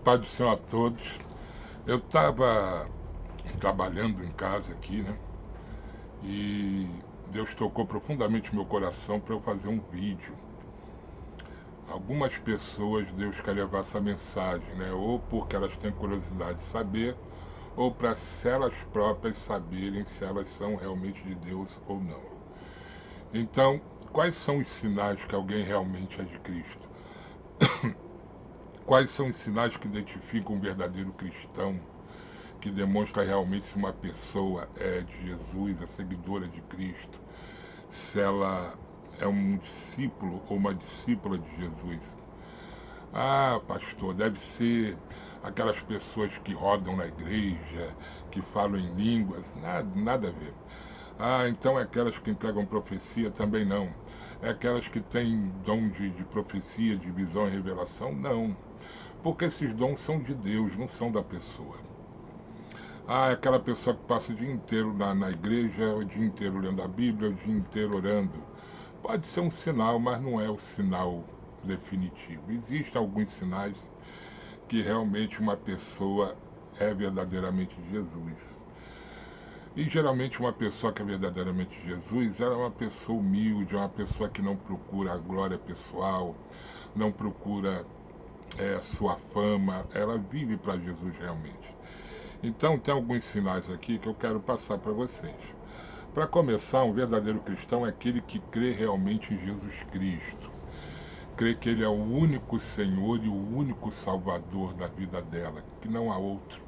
paz do Senhor a todos. Eu estava trabalhando em casa aqui, né? E Deus tocou profundamente meu coração para eu fazer um vídeo. Algumas pessoas Deus quer levar essa mensagem, né? Ou porque elas têm curiosidade de saber, ou para se elas próprias saberem se elas são realmente de Deus ou não. Então, quais são os sinais que alguém realmente é de Cristo? Quais são os sinais que identificam um verdadeiro cristão, que demonstra realmente se uma pessoa é de Jesus, é seguidora de Cristo, se ela é um discípulo ou uma discípula de Jesus? Ah, pastor, deve ser aquelas pessoas que rodam na igreja, que falam em línguas. Nada a ver. Ah, então é aquelas que entregam profecia? Também não. É aquelas que têm dom de profecia, de visão e revelação? Não. Porque esses dons são de Deus, não são da pessoa. Ah, é aquela pessoa que passa o dia inteiro na igreja, o dia inteiro lendo a Bíblia, o dia inteiro orando. Pode ser um sinal, mas não é o sinal definitivo. Existem alguns sinais que realmente uma pessoa é verdadeiramente Jesus. E geralmente uma pessoa que é verdadeiramente Jesus, ela é uma pessoa humilde, é uma pessoa que não procura a glória pessoal, não procura sua fama, ela vive para Jesus realmente. Então tem alguns sinais aqui que eu quero passar para vocês. Para começar, um verdadeiro cristão é aquele que crê realmente em Jesus Cristo. Crê que Ele é o único Senhor e o único Salvador da vida dela, que não há outro.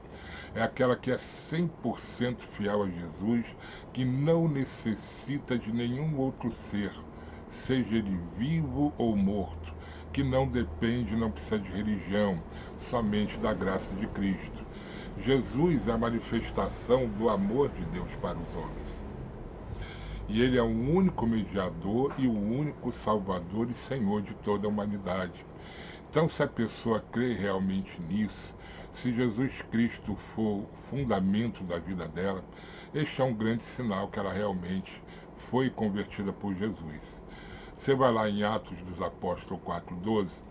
É aquela que é 100% fiel a Jesus, que não necessita de nenhum outro ser, seja ele vivo ou morto, que não depende, não precisa de religião, somente da graça de Cristo. Jesus é a manifestação do amor de Deus para os homens. E Ele é o único mediador e o único Salvador e Senhor de toda a humanidade. Então, se a pessoa crê realmente nisso, se Jesus Cristo for o fundamento da vida dela, este é um grande sinal que ela realmente foi convertida por Jesus. Você vai lá em Atos dos Apóstolos 4,12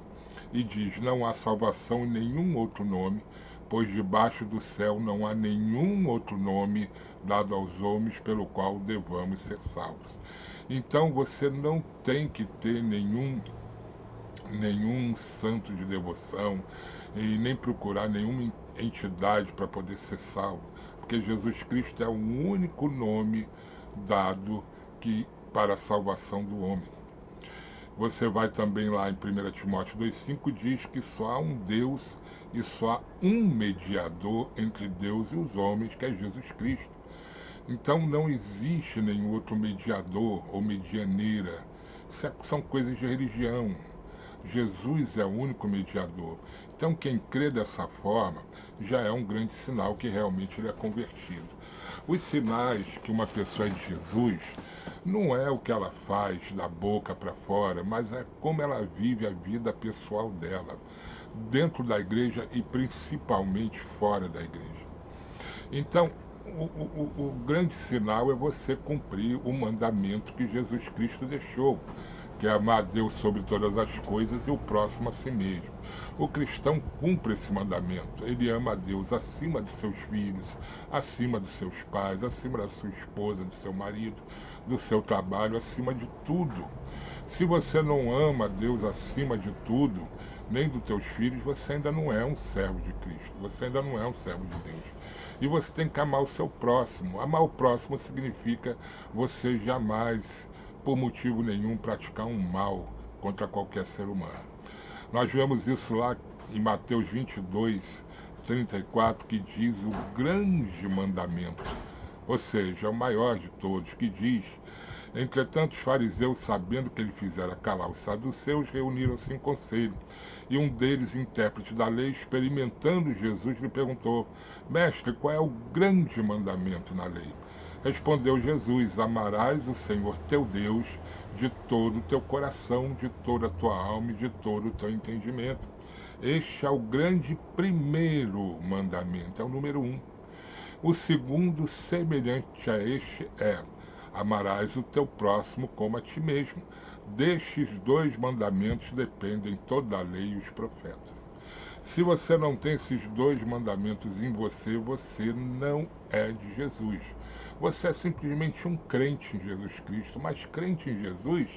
e diz: não há salvação em nenhum outro nome, pois debaixo do céu não há nenhum outro nome dado aos homens pelo qual devamos ser salvos. Então você não tem que ter nenhum santo de devoção e nem procurar nenhuma entidade para poder ser salvo, porque Jesus Cristo é o único nome dado para a salvação do homem. Você vai também lá em 1 Timóteo 2,5, diz que só há um Deus e só há um mediador entre Deus e os homens, que é Jesus Cristo. Então não existe nenhum outro mediador ou medianeira. São coisas de religião. Jesus é o único mediador. Então quem crê dessa forma já é um grande sinal que realmente ele é convertido. Os sinais que uma pessoa é de Jesus não é o que ela faz da boca para fora, mas é como ela vive a vida pessoal dela, dentro da igreja e principalmente fora da igreja. Então, o grande sinal é você cumprir o mandamento que Jesus Cristo deixou, que é amar a Deus sobre todas as coisas e o próximo a si mesmo. O cristão cumpre esse mandamento. Ele ama a Deus acima de seus filhos, acima dos seus pais, acima da sua esposa, do seu marido, do seu trabalho, acima de tudo. Se você não ama a Deus acima de tudo, nem dos teus filhos, você ainda não é um servo de Cristo. Você ainda não é um servo de Deus. E você tem que amar o seu próximo. Amar o próximo significa você jamais, por motivo nenhum, praticar um mal contra qualquer ser humano. Nós vemos isso lá em Mateus 22, 34, que diz o grande mandamento, ou seja, o maior de todos, que diz: entretanto, os fariseus, sabendo que ele fizera calar os saduceus, reuniram-se em conselho. E um deles, intérprete da lei, experimentando Jesus, lhe perguntou: mestre, qual é o grande mandamento na lei? Respondeu Jesus: amarás o Senhor teu Deus de todo o teu coração, de toda a tua alma e de todo o teu entendimento. Este é o grande primeiro mandamento, é o número 1. O segundo, semelhante a este, é: amarás o teu próximo como a ti mesmo. Destes dois mandamentos dependem toda a lei e os profetas. Se você não tem esses dois mandamentos em você, você não é de Jesus. Você é simplesmente um crente em Jesus Cristo, mas crente em Jesus,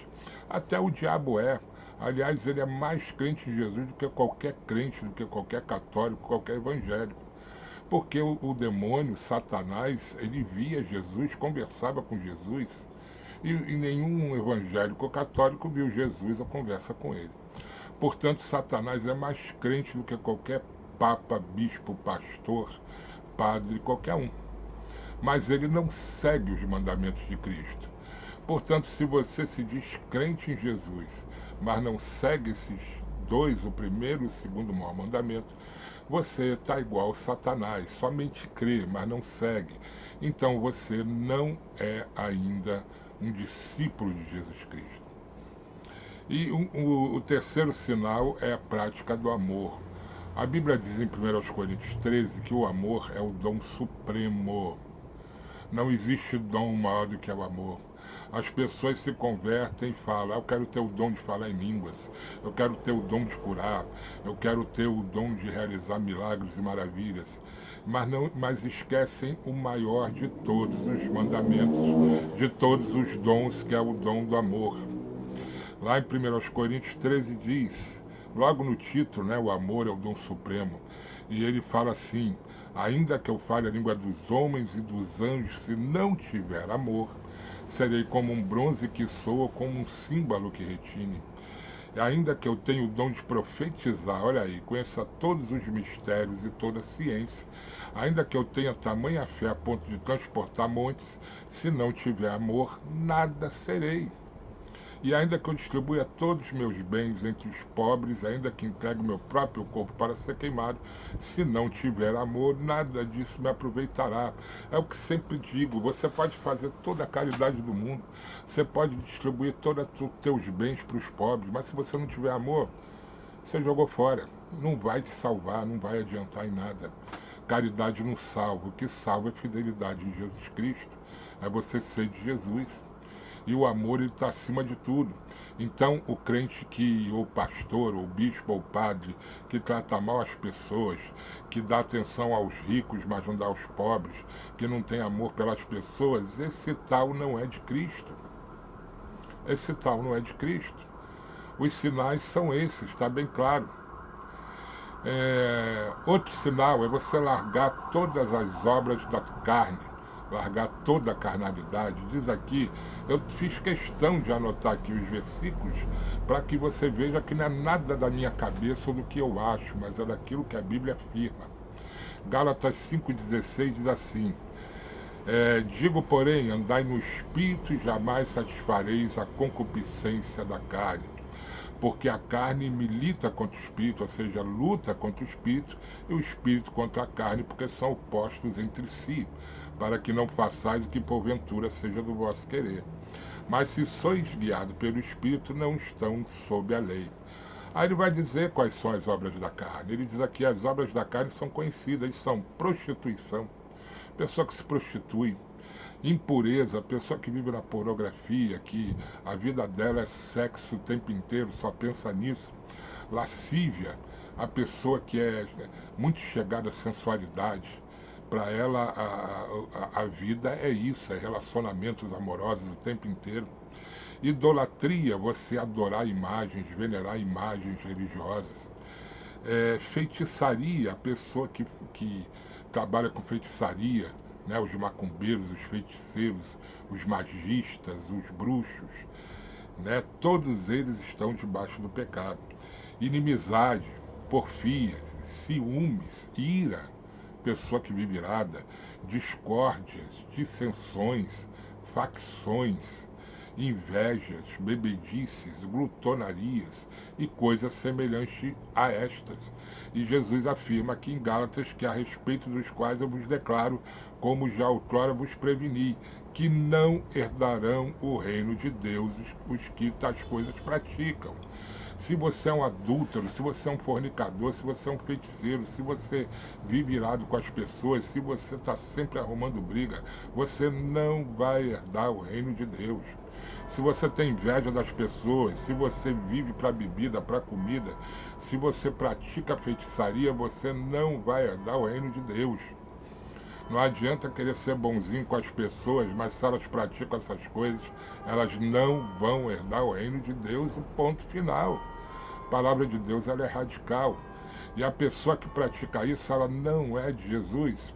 até o diabo é. Aliás, ele é mais crente em Jesus do que qualquer crente, do que qualquer católico, qualquer evangélico. Porque o demônio, Satanás, ele via Jesus, conversava com Jesus, e nenhum evangélico ou católico viu Jesus ou conversa com ele. Portanto, Satanás é mais crente do que qualquer papa, bispo, pastor, padre, qualquer um. Mas ele não segue os mandamentos de Cristo. Portanto, se você se diz crente em Jesus, mas não segue esses dois, o primeiro e o segundo maior mandamento, você está igual a Satanás, somente crê, mas não segue. Então você não é ainda um discípulo de Jesus Cristo. E o terceiro sinal é a prática do amor. A Bíblia diz em 1 Coríntios 13 que o amor é o dom supremo. Não existe dom maior do que o amor. As pessoas se convertem e falam: eu quero ter o dom de falar em línguas, eu quero ter o dom de curar, eu quero ter o dom de realizar milagres e maravilhas. Mas esquecem o maior de todos os mandamentos, de todos os dons, que é o dom do amor. Lá em 1 Coríntios 13 diz, logo no título, né, o amor é o dom supremo, e ele fala assim: ainda que eu fale a língua dos homens e dos anjos, se não tiver amor, serei como um bronze que soa, como um símbolo que retine. E ainda que eu tenha o dom de profetizar, olha aí, conheça todos os mistérios e toda a ciência, ainda que eu tenha tamanha fé a ponto de transportar montes, se não tiver amor, nada serei. E ainda que eu distribua todos os meus bens entre os pobres, ainda que entregue o meu próprio corpo para ser queimado, se não tiver amor, nada disso me aproveitará. É o que sempre digo: você pode fazer toda a caridade do mundo, você pode distribuir todos os teus bens para os pobres, mas se você não tiver amor, você jogou fora. Não vai te salvar, não vai adiantar em nada. Caridade não salva, o que salva é fidelidade em Jesus Cristo, é você ser de Jesus. E o amor está acima de tudo. Então, o crente que, ou pastor, ou bispo, ou padre, que trata mal as pessoas, que dá atenção aos ricos, mas não dá aos pobres, que não tem amor pelas pessoas, esse tal não é de Cristo. Esse tal não é de Cristo. Os sinais são esses, está bem claro. Outro sinal é você largar todas as obras da carne, largar toda a carnalidade. Diz aqui, eu fiz questão de anotar aqui os versículos para que você veja que não é nada da minha cabeça ou do que eu acho, mas é daquilo que a Bíblia afirma. Gálatas 5,16 diz assim: digo, porém, andai no Espírito e jamais satisfareis a concupiscência da carne. Porque a carne milita contra o Espírito, ou seja, luta contra o Espírito, e o Espírito contra a carne, porque são opostos entre si, para que não façais o que porventura seja do vosso querer. Mas se sois guiados pelo Espírito, não estão sob a lei. Aí ele vai dizer quais são as obras da carne. Ele diz aqui: as obras da carne são conhecidas, são prostituição, pessoa que se prostitui; impureza, a pessoa que vive na pornografia, que a vida dela é sexo o tempo inteiro, só pensa nisso; lascívia, a pessoa que é muito chegada à sensualidade. Para ela, a vida é isso, é relacionamentos amorosos o tempo inteiro. Idolatria, você adorar imagens, venerar imagens religiosas. Feitiçaria, a pessoa que trabalha com feitiçaria, né, os macumbeiros, os feiticeiros, os magistas, os bruxos, né, todos eles estão debaixo do pecado. Inimizade, porfia, ciúmes, ira, pessoa que vive irada, discórdias, dissensões, facções, invejas, bebedices, glutonarias e coisas semelhantes a estas. E Jesus afirma aqui em Gálatas que a respeito dos quais eu vos declaro, como já outrora vos preveni, que não herdarão o reino de Deus os que tais coisas praticam. Se você é um adúltero, se você é um fornicador, se você é um feiticeiro, se você vive irado com as pessoas, se você está sempre arrumando briga, você não vai herdar o reino de Deus. Se você tem inveja das pessoas, se você vive para bebida, para comida, se você pratica feitiçaria, você não vai herdar o reino de Deus. Não adianta querer ser bonzinho com as pessoas, mas se elas praticam essas coisas, elas não vão herdar o reino de Deus, e ponto final. A palavra de Deus ela é radical. E a pessoa que pratica isso, ela não é de Jesus.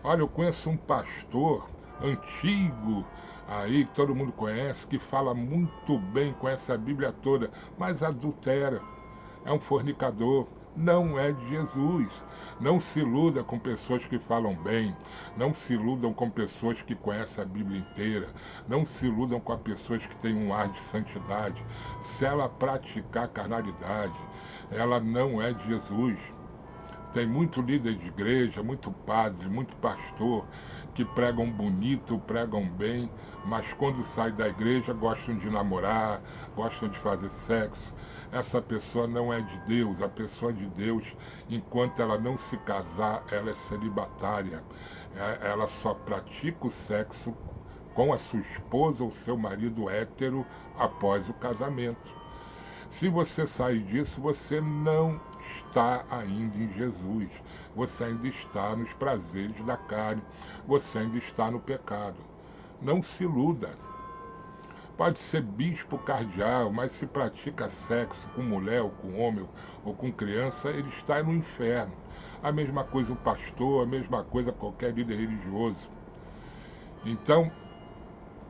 Olha, eu conheço um pastor antigo aí, que todo mundo conhece, que fala muito bem, conhece a Bíblia toda, mas adultera, é um fornicador, não é de Jesus. Não se iluda com pessoas que falam bem, não se iludam com pessoas que conhecem a Bíblia inteira, não se iludam com as pessoas que têm um ar de santidade. Se ela praticar carnalidade, ela não é de Jesus. Tem muito líder de igreja, muito padre, muito pastor que pregam bonito, pregam bem, mas quando sai da igreja gostam de namorar, gostam de fazer sexo. Essa pessoa não é de Deus. A pessoa de Deus, enquanto ela não se casar, ela é celibatária. Ela só pratica o sexo com a sua esposa ou seu marido hétero após o casamento. Se você sair disso, você não está ainda em Jesus. Você ainda está nos prazeres da carne. Você ainda está no pecado. Não se iluda. Pode ser bispo cardeal, mas se pratica sexo com mulher, ou com homem, ou com criança, ele está no inferno. A mesma coisa o pastor, a mesma coisa qualquer líder religioso. Então,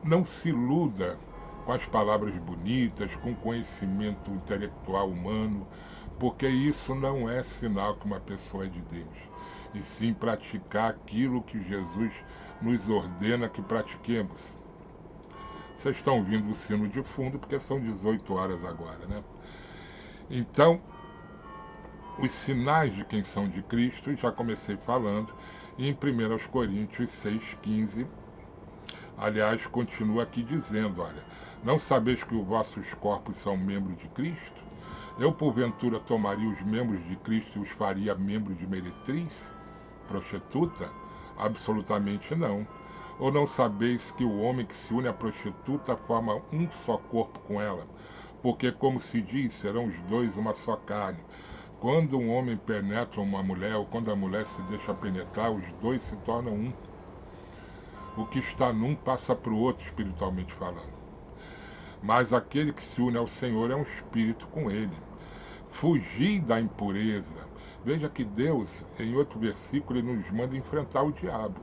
não se iluda com as palavras bonitas, com o conhecimento intelectual humano, porque isso não é sinal que uma pessoa é de Deus. E sim praticar aquilo que Jesus nos ordena que pratiquemos. Vocês estão ouvindo o sino de fundo porque são 18 horas agora, né? Então, os sinais de quem são de Cristo, já comecei falando, e em 1 Coríntios 6,15, aliás, continua aqui dizendo, olha, não sabeis que os vossos corpos são membros de Cristo? Eu, porventura, tomaria os membros de Cristo e os faria membros de meretriz? Prostituta? Absolutamente não. Ou não sabeis que o homem que se une à prostituta forma um só corpo com ela? Porque, como se diz, serão os dois uma só carne. Quando um homem penetra uma mulher, ou quando a mulher se deixa penetrar, os dois se tornam um. O que está num passa para o outro, espiritualmente falando. Mas aquele que se une ao Senhor é um espírito com ele. Fugir da impureza. Veja que Deus, em outro versículo, ele nos manda enfrentar o diabo,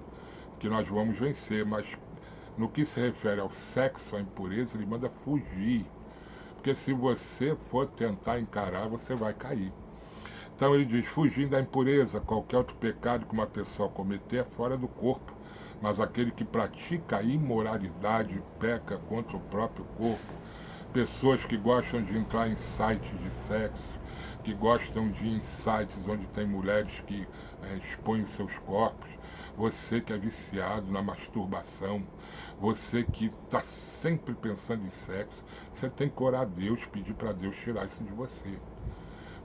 que nós vamos vencer, mas no que se refere ao sexo, à impureza, ele manda fugir. Porque se você for tentar encarar, você vai cair. Então ele diz, fugindo da impureza, qualquer outro pecado que uma pessoa cometer é fora do corpo, mas aquele que pratica a imoralidade peca contra o próprio corpo. Pessoas que gostam de entrar em sites de sexo, que gostam de ir em sites onde tem mulheres que expõem os seus corpos, você que é viciado na masturbação, você que está sempre pensando em sexo, você tem que orar a Deus, pedir para Deus tirar isso de você.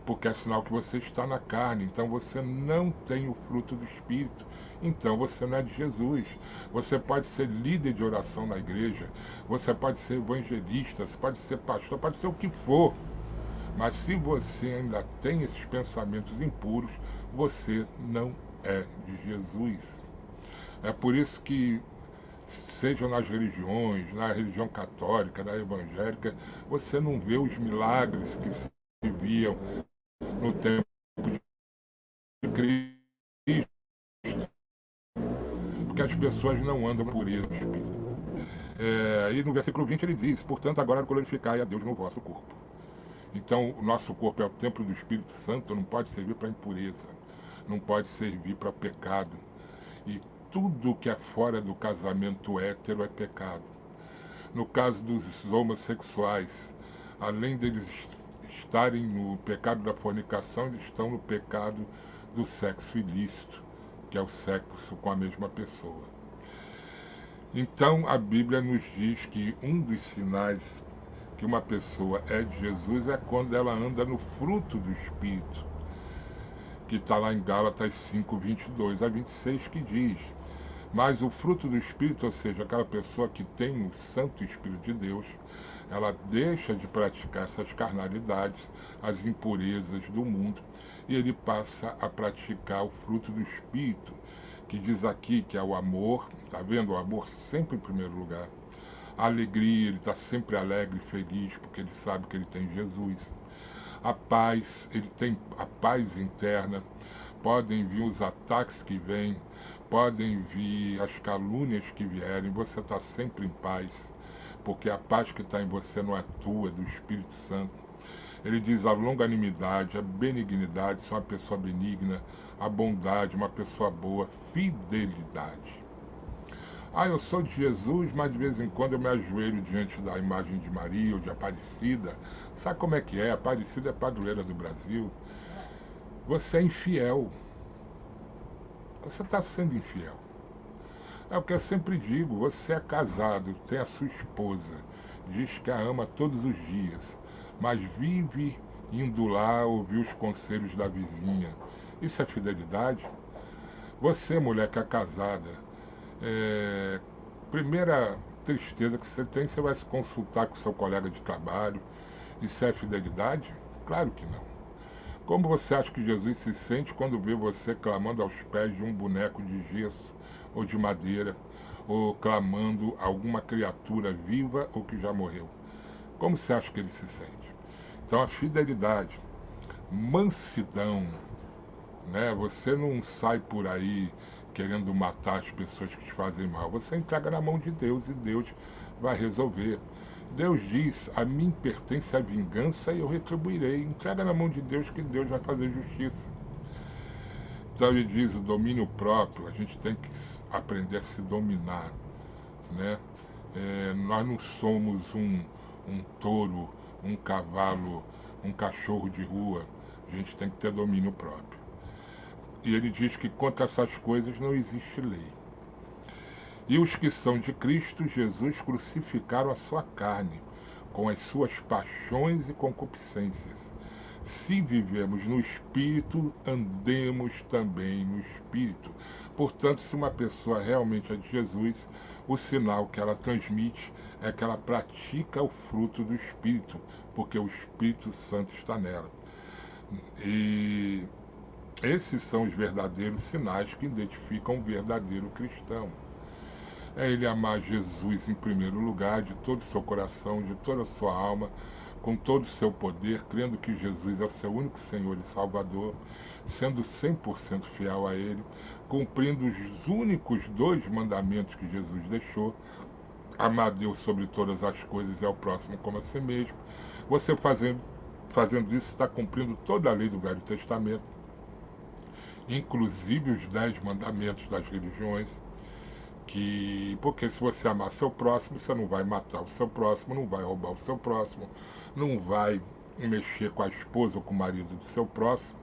Porque é sinal que você está na carne, então você não tem o fruto do Espírito, então você não é de Jesus. Você pode ser líder de oração na igreja, você pode ser evangelista, você pode ser pastor, pode ser o que for, mas se você ainda tem esses pensamentos impuros, você não é de Jesus. É por isso que, seja nas religiões, na religião católica, na evangélica, você não vê os milagres que se viam no tempo de Cristo, porque as pessoas não andam por isso. E no versículo 20 ele diz, portanto agora glorificai a Deus no vosso corpo. Então o nosso corpo é o templo do Espírito Santo, não pode servir para impureza, não pode servir para pecado. E tudo que é fora do casamento hétero é pecado. No caso dos homossexuais, além deles estarem no pecado da fornicação, eles estão no pecado do sexo ilícito, que é o sexo com a mesma pessoa. Então a Bíblia nos diz que um dos sinais que uma pessoa é de Jesus é quando ela anda no fruto do Espírito, que está lá em Gálatas 5, 22 a 26, que diz, Mas o fruto do Espírito, ou seja, aquela pessoa que tem o Santo Espírito de Deus, ela deixa de praticar essas carnalidades, as impurezas do mundo, e ele passa a praticar o fruto do Espírito, que diz aqui que é o amor, tá vendo? O amor sempre em primeiro lugar. A alegria, ele está sempre alegre e feliz, porque ele sabe que ele tem Jesus. A paz, ele tem a paz interna. Podem vir os ataques que vêm, podem vir as calúnias que vierem, você está sempre em paz, porque a paz que está em você não é tua, é do Espírito Santo. Ele diz a longanimidade, a benignidade, ser uma pessoa benigna, a bondade, uma pessoa boa, fidelidade. Ah, eu sou de Jesus, mas de vez em quando eu me ajoelho diante da imagem de Maria ou de Aparecida. Sabe como é que é? Aparecida é padroeira do Brasil. Você é infiel. Você está sendo infiel. É o que eu sempre digo, você é casado, tem a sua esposa, diz que a ama todos os dias, mas vive indo lá ouvir os conselhos da vizinha. Isso é fidelidade? Você, mulher que é casada, primeira tristeza que você tem, você vai se consultar com seu colega de trabalho. Isso é fidelidade? Claro que não. Como você acha que Jesus se sente quando vê você clamando aos pés de um boneco de gesso ou de madeira, ou clamando a alguma criatura viva ou que já morreu? Como você acha que ele se sente? Então a fidelidade, mansidão, né? Você não sai por aí querendo matar as pessoas que te fazem mal. Você entrega na mão de Deus e Deus vai resolver. Deus diz, a mim pertence a vingança e eu retribuirei. Entrega na mão de Deus que Deus vai fazer justiça. Então ele diz o domínio próprio, a gente tem que aprender a se dominar, né? Nós não somos um touro, um cavalo, um cachorro de rua. A gente tem que ter domínio próprio. E ele diz que contra essas coisas não existe lei. E os que são de Cristo Jesus crucificaram a sua carne, com as suas paixões e concupiscências. Se vivemos no Espírito, andemos também no Espírito. Portanto, se uma pessoa realmente é de Jesus, o sinal que ela transmite é que ela pratica o fruto do Espírito, porque o Espírito Santo está nela. E esses são os verdadeiros sinais que identificam um verdadeiro cristão. É ele amar Jesus em primeiro lugar, de todo o seu coração, de toda a sua alma, com todo o seu poder, crendo que Jesus é o seu único Senhor e Salvador, sendo 100% fiel a Ele, cumprindo os únicos 2 mandamentos que Jesus deixou, amar Deus sobre todas as coisas e ao próximo como a si mesmo. Você fazendo isso está cumprindo toda a lei do Velho Testamento, inclusive os 10 mandamentos das religiões, porque se você amar seu próximo, você não vai matar o seu próximo, não vai roubar o seu próximo, não vai mexer com a esposa ou com o marido do seu próximo.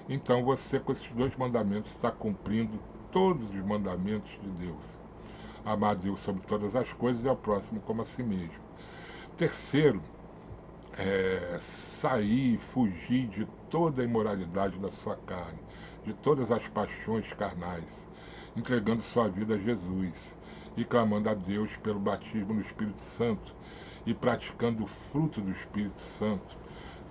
Então você, com esses 2 mandamentos, está cumprindo todos os mandamentos de Deus. Amar Deus sobre todas as coisas e ao próximo como a si mesmo. Terceiro, sair, fugir de toda a imoralidade da sua carne, de todas as paixões carnais, entregando sua vida a Jesus e clamando a Deus pelo batismo no Espírito Santo e praticando o fruto do Espírito Santo.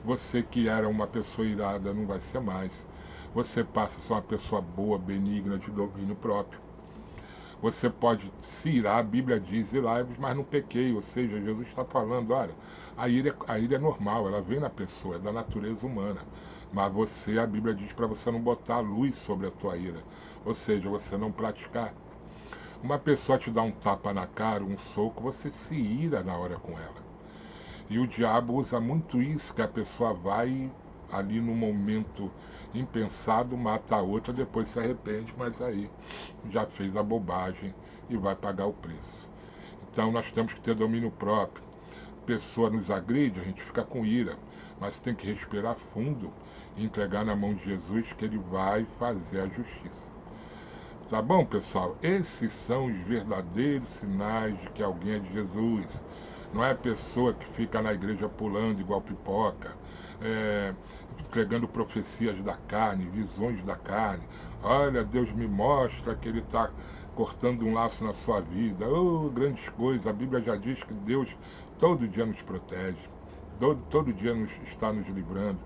Você que era uma pessoa irada não vai ser mais. Você passa a ser uma pessoa boa, benigna, de domínio próprio. Você pode se irar, a Bíblia diz irai-vos, mas não pequei. Ou seja, Jesus está falando, olha, a ira é normal, ela vem na pessoa, é da natureza humana. Mas você, a Bíblia diz para você não botar a luz sobre a tua ira. Ou seja, você não praticar. Uma pessoa te dá um tapa na cara, um soco, você se ira na hora com ela. E o diabo usa muito isso, que a pessoa vai ali no momento impensado, mata a outra, depois se arrepende, mas aí já fez a bobagem e vai pagar o preço. Então nós temos que ter domínio próprio. A pessoa nos agride, a gente fica com ira, mas tem que respirar fundo e entregar na mão de Jesus que ele vai fazer a justiça. Tá bom, pessoal? Esses são os verdadeiros sinais de que alguém é de Jesus. Não é a pessoa que fica na igreja pulando igual pipoca, entregando profecias da carne, visões da carne. Olha, Deus me mostra que ele está cortando um laço na sua vida. Oh, grandes coisas. A Bíblia já diz que Deus todo dia nos protege, todo dia está nos livrando.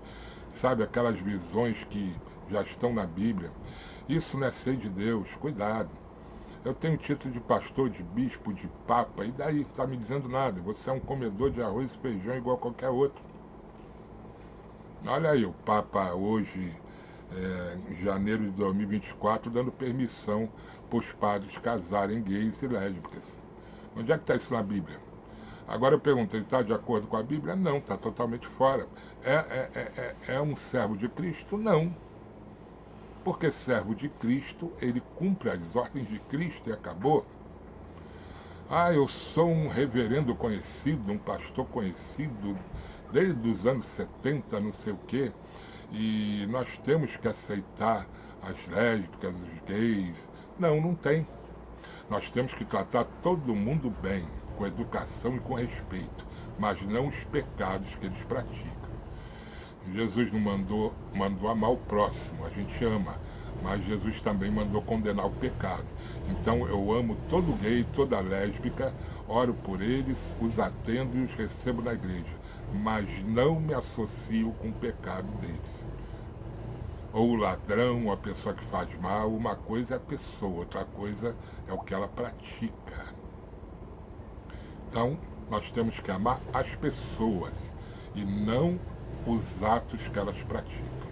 Sabe, aquelas visões que já estão na Bíblia. Isso não é ser de Deus, cuidado. Eu tenho título de pastor, de bispo, de papa, e daí? Está me dizendo nada. Você é um comedor de arroz e feijão igual a qualquer outro. Olha aí, o Papa hoje, em janeiro de 2024, dando permissão para os padres casarem gays e lésbicas. Onde é que está isso na Bíblia? Agora eu pergunto, ele está de acordo com a Bíblia? Não, está totalmente fora. É um servo de Cristo? Não. Porque servo de Cristo, ele cumpre as ordens de Cristo e acabou. Ah, eu sou um reverendo conhecido, um pastor conhecido, desde os anos 70, não sei o quê, e nós temos que aceitar as lésbicas, os gays. Não, não tem. Nós temos que tratar todo mundo bem, com educação e com respeito, mas não os pecados que eles praticam. Jesus não mandou amar o próximo, a gente ama, mas Jesus também mandou condenar o pecado. Então eu amo todo gay, toda lésbica, oro por eles, os atendo e os recebo na igreja, mas não me associo com o pecado deles. Ou o ladrão, ou a pessoa que faz mal, uma coisa é a pessoa, outra coisa é o que ela pratica. Então, nós temos que amar as pessoas e não os atos que elas praticam.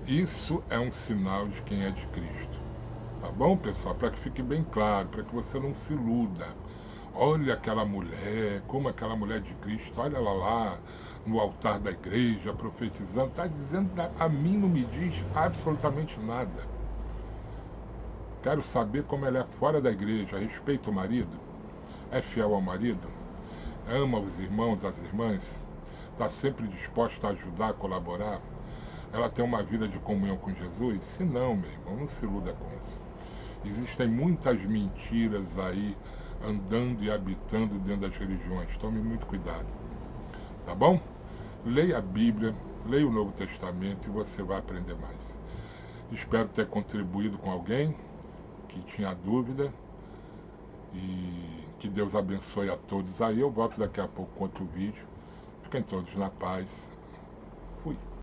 Isso é um sinal de quem é de Cristo. Tá bom, pessoal? Para que fique bem claro, para que você não se iluda. Olha aquela mulher, como aquela mulher de Cristo, olha ela lá no altar da igreja profetizando, está dizendo, a mim não me diz absolutamente nada. Quero saber como ela é fora da igreja, respeita o marido, é fiel ao marido, ama os irmãos, as irmãs, está sempre disposta a ajudar, a colaborar. Ela tem uma vida de comunhão com Jesus? Se não, meu irmão, não se iluda com isso. Existem muitas mentiras aí andando e habitando dentro das religiões. Tome muito cuidado. Tá bom? Leia a Bíblia, leia o Novo Testamento e você vai aprender mais. Espero ter contribuído com alguém que tinha dúvida e que Deus abençoe a todos aí. Eu volto daqui a pouco com outro vídeo. Fiquem todos na paz.